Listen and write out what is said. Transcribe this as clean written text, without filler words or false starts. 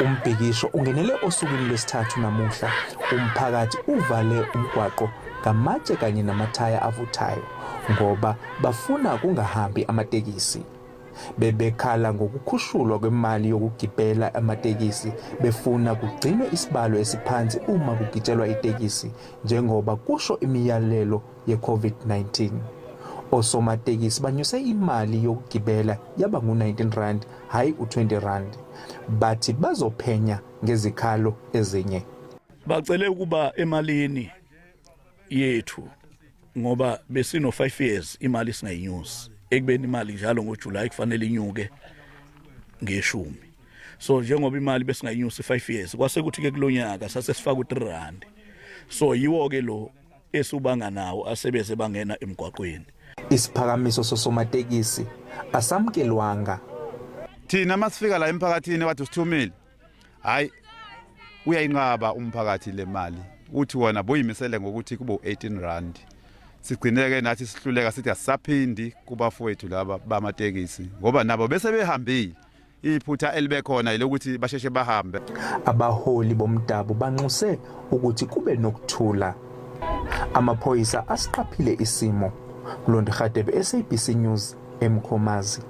Umbhikisho ungenele osukwini lwesithathu namuhla. Umphakathi uvale umgwaqo ngamatshe kanye namathaya avuthayo ngoba bafuna kungahambi amatekisi. Bebekhala ngokukhushulwa kwemali yokugibela amatekisi, befuna kugcinwe isibalo esiphansi uma kugitshelwa itekisi njengoba kusho imiyalelo ye-COVID-19. Osomatekisi banyuse imali yokugibela yaba ngu-R19 hayi u-R20. Bathi bazophenya ngezikhalo ezinye. Bacele ukuba emalini yethu ngoba besino 5 years imali singayinyusi. Ekubeni imali njalo ngoJuly kufanele inyuke nge10. So njengoba imali besingayinyusi 5 years kwase kuthi ke kulonyaka sase sifaka u3. So yiwo ke lo esubanga nawo asebeze bangena emgwaqweni. Isiphakamiso sosomatekisi asamkelwanga. Thina masifika la emphakathini wathi usithumile. Hayi uyayinqaba umphakathi le mali. Uthi wona boyimisele ngokuthi kubo R18. Sigcineke nathi sihluleka sithi asisaphindi kubafowethu laba bamatekisi ngoba nabo bese behambile. Iphutha elibekhona ilokuthi basheshe bahambe. Abaholi bomdabu banxuse ukuthi kube nokuthula. Amaphoyisa asiqaphile isimo. Londi Khadebe, SABC News, eMkhomazi.